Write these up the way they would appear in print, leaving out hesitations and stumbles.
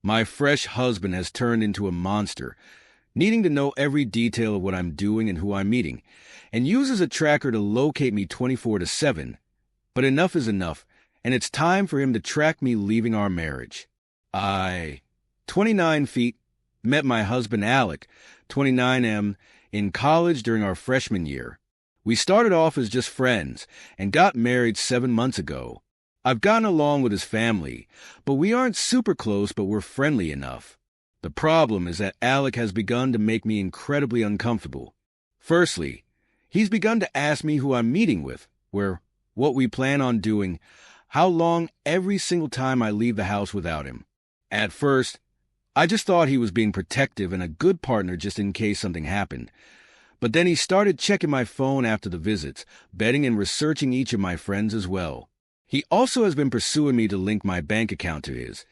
My fresh husband has turned into a monster, needing to know every detail of what I'm doing and who I'm meeting, and uses a tracker to locate me 24/7. But enough is enough, and it's time for him to track me leaving our marriage. 29 feet, met my husband Alec, 29M, in college during our freshman year. We started off as just friends and got married 7 months ago. I've gotten along with his family, but we aren't super close, but we're friendly enough. The problem is that Alec has begun to make me incredibly uncomfortable. Firstly, he's begun to ask me who I'm meeting with, what we plan on doing, how long every single time I leave the house without him. At first, I just thought he was being protective and a good partner just in case something happened. But then he started checking my phone after the visits, betting and researching each of my friends as well. He also has been pursuing me to link my bank account to his,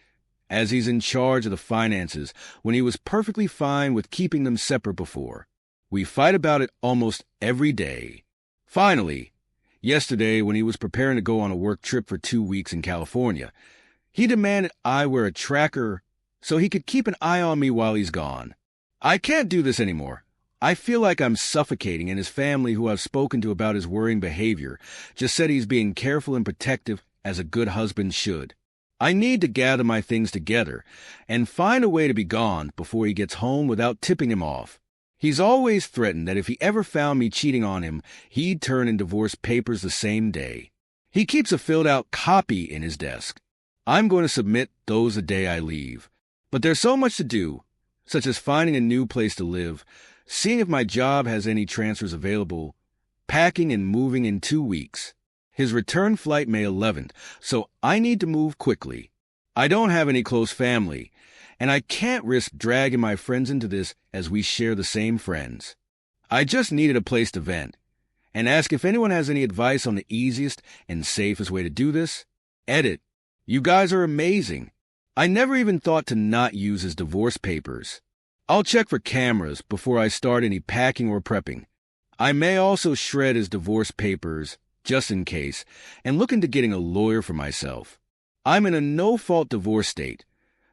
as he's in charge of the finances when he was perfectly fine with keeping them separate before. We fight about it almost every day. Finally, yesterday when he was preparing to go on a work trip for 2 weeks in California, he demanded I wear a tracker so he could keep an eye on me while he's gone. I can't do this anymore. I feel like I'm suffocating, and his family, who I've spoken to about his worrying behavior, just said he's being careful and protective as a good husband should. I need to gather my things together and find a way to be gone before he gets home without tipping him off. He's always threatened that if he ever found me cheating on him, he'd turn in divorce papers the same day. He keeps a filled-out copy in his desk. I'm going to submit those the day I leave. But there's so much to do, such as finding a new place to live, seeing if my job has any transfers available, packing and moving in 2 weeks. His return flight May 11th, so I need to move quickly. I don't have any close family, and I can't risk dragging my friends into this as we share the same friends. I just needed a place to vent, and ask if anyone has any advice on the easiest and safest way to do this. Edit. You guys are amazing. I never even thought to not use his divorce papers. I'll check for cameras before I start any packing or prepping. I may also shred his divorce papers, just in case, and look into getting a lawyer for myself. I'm in a no-fault divorce state.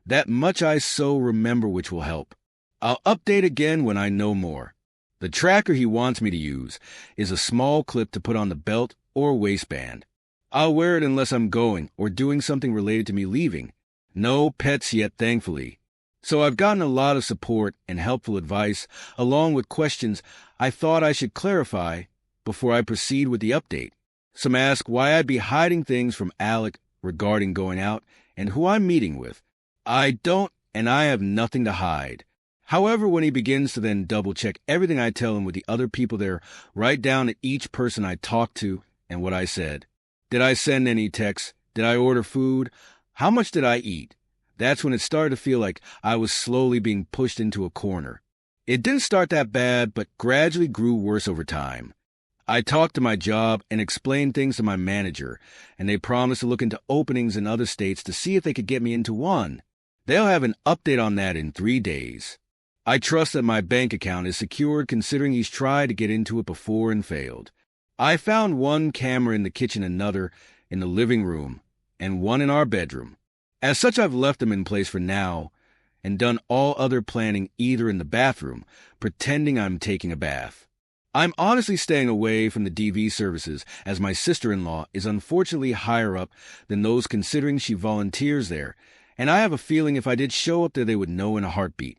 That much I so remember, which will help. I'll update again when I know more. The tracker he wants me to use is a small clip to put on the belt or waistband. I'll wear it unless I'm going or doing something related to me leaving. No pets yet, thankfully. So I've gotten a lot of support and helpful advice, along with questions I thought I should clarify before I proceed with the update. Some ask why I'd be hiding things from Alec regarding going out and who I'm meeting with. I don't, and I have nothing to hide. However, when he begins to then double-check everything I tell him with the other people there, right down to each person I talked to and what I said. Did I send any texts? Did I order food? How much did I eat? That's when it started to feel like I was slowly being pushed into a corner. It didn't start that bad, but gradually grew worse over time. I talked to my job and explained things to my manager, and they promised to look into openings in other states to see if they could get me into one. They'll have an update on that in 3 days. I trust that my bank account is secured, considering he's tried to get into it before and failed. I found one camera in the kitchen, another in the living room, and one in our bedroom. As such, I've left them in place for now and done all other planning either in the bathroom, pretending I'm taking a bath. I'm honestly staying away from the DV services, as my sister-in-law is unfortunately higher up than those, considering she volunteers there, and I have a feeling if I did show up there they would know in a heartbeat.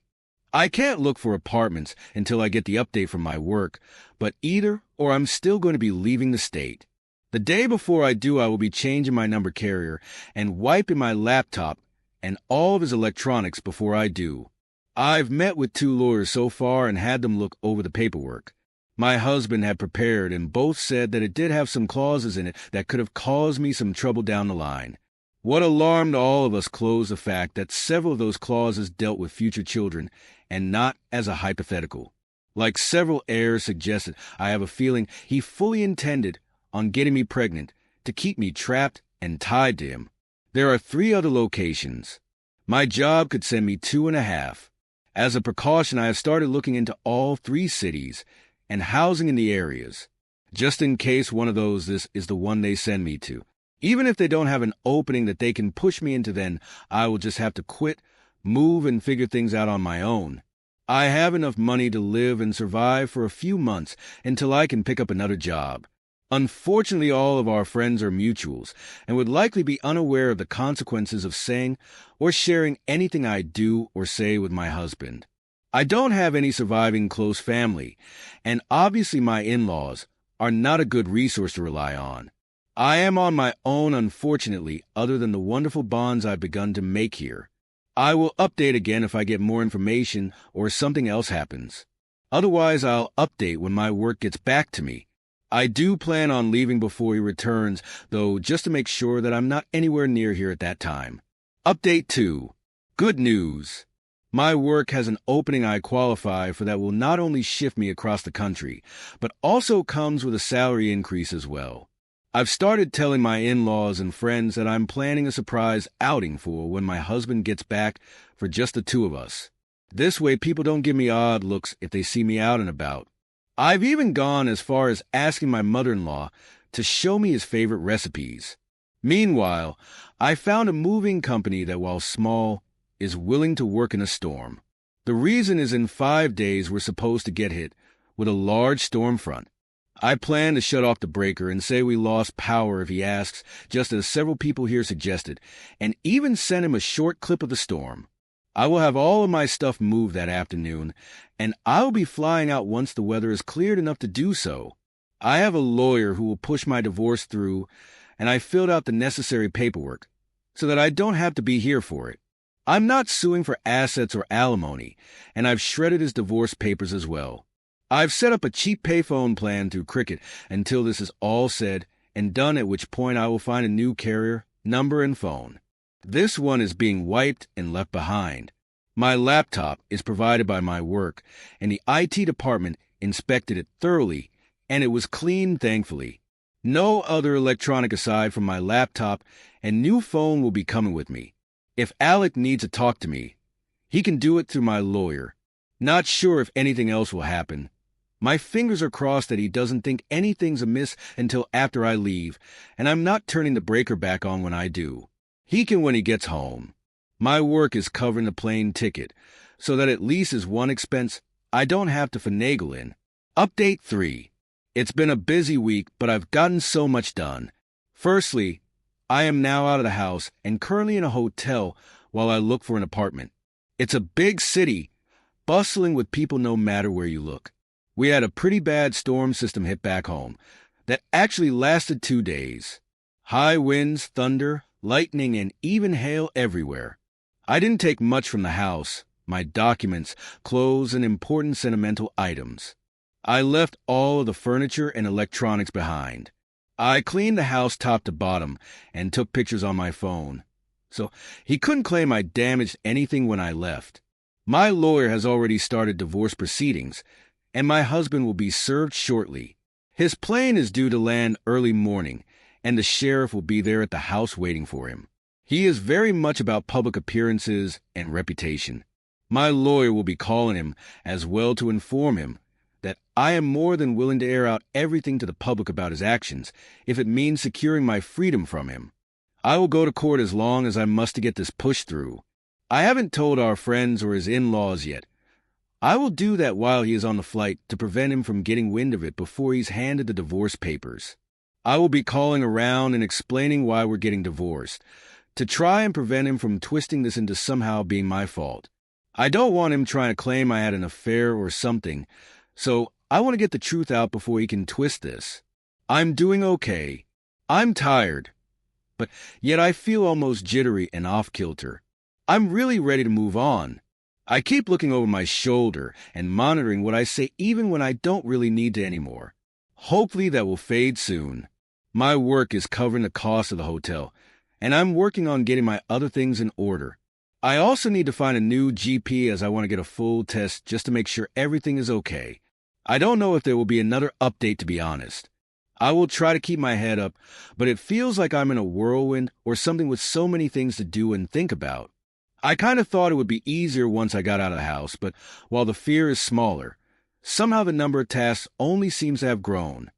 I can't look for apartments until I get the update from my work, but either or I'm still going to be leaving the state. The day before I do, I will be changing my number carrier and wiping my laptop and all of his electronics before I do. I've met with 2 lawyers so far and had them look over the paperwork. My husband had prepared, and both said that it did have some clauses in it that could have caused me some trouble down the line. What alarmed all of us closed the fact that several of those clauses dealt with future children and not as a hypothetical. Like several heirs suggested, I have a feeling he fully intended on getting me pregnant to keep me trapped and tied to him. There are 3 other locations. My job could send me 2.5. As a precaution, I have started looking into all 3 cities and housing in the areas, just in case one of those is the one they send me to. Even if they don't have an opening that they can push me into, then I will just have to quit move and figure things out on my own. I have enough money to live and survive for a few months until I can pick up another job. Unfortunately, all of our friends are mutuals and would likely be unaware of the consequences of saying or sharing anything I do or say with my husband. I don't have any surviving close family, and obviously my in-laws are not a good resource to rely on. I am on my own, unfortunately, other than the wonderful bonds I've begun to make here. I will update again if I get more information or something else happens. Otherwise, I'll update when my work gets back to me. I do plan on leaving before he returns, though, just to make sure that I'm not anywhere near here at that time. Update 2. Good news. My work has an opening I qualify for that will not only shift me across the country, but also comes with a salary increase as well. I've started telling my in-laws and friends that I'm planning a surprise outing for when my husband gets back for just the two of us. This way people don't give me odd looks if they see me out and about. I've even gone as far as asking my mother-in-law to show me his favorite recipes. Meanwhile, I found a moving company that, while small, is willing to work in a storm. The reason is in 5 days we're supposed to get hit with a large storm front. I plan to shut off the breaker and say we lost power if he asks, just as several people here suggested, and even send him a short clip of the storm. I will have all of my stuff moved that afternoon, and I'll be flying out once the weather is cleared enough to do so. I have a lawyer who will push my divorce through, and I filled out the necessary paperwork so that I don't have to be here for it. I'm not suing for assets or alimony, and I've shredded his divorce papers as well. I've set up a cheap payphone plan through Cricket until this is all said and done, at which point I will find a new carrier, number, and phone. This one is being wiped and left behind. My laptop is provided by my work, and the IT department inspected it thoroughly, and it was clean, thankfully. No other electronic aside from my laptop, and new phone will be coming with me. If Alec needs to talk to me, he can do it through my lawyer. Not sure if anything else will happen. My fingers are crossed that he doesn't think anything's amiss until after I leave, and I'm not turning the breaker back on when I do. He can when he gets home. My work is covering the plane ticket, so that at least is one expense I don't have to finagle in. Update 3. It's been a busy week, but I've gotten so much done. Firstly, I am now out of the house and currently in a hotel while I look for an apartment. It's a big city, bustling with people no matter where you look. We had a pretty bad storm system hit back home that actually lasted 2 days. High winds, thunder, lightning, and even hail everywhere. I didn't take much from the house, my documents, clothes, and important sentimental items. I left all of the furniture and electronics behind. I cleaned the house top to bottom and took pictures on my phone, so he couldn't claim I damaged anything when I left. My lawyer has already started divorce proceedings, and my husband will be served shortly. His plane is due to land early morning, and the sheriff will be there at the house waiting for him. He is very much about public appearances and reputation. My lawyer will be calling him as well to inform him that I am more than willing to air out everything to the public about his actions if it means securing my freedom from him. I will go to court as long as I must to get this pushed through. I haven't told our friends or his in-laws yet. I will do that while he is on the flight to prevent him from getting wind of it before he's handed the divorce papers. I will be calling around and explaining why we're getting divorced, to try and prevent him from twisting this into somehow being my fault. I don't want him trying to claim I had an affair or something, so I want to get the truth out before he can twist this. I'm doing okay. I'm tired, but yet I feel almost jittery and off-kilter. I'm really ready to move on. I keep looking over my shoulder and monitoring what I say even when I don't really need to anymore. Hopefully that will fade soon. My work is covering the cost of the hotel, and I'm working on getting my other things in order. I also need to find a new GP as I want to get a full test just to make sure everything is okay. I don't know if there will be another update, to be honest. I will try to keep my head up, but it feels like I'm in a whirlwind or something with so many things to do and think about. I kind of thought it would be easier once I got out of the house, but while the fear is smaller, somehow the number of tasks only seems to have grown.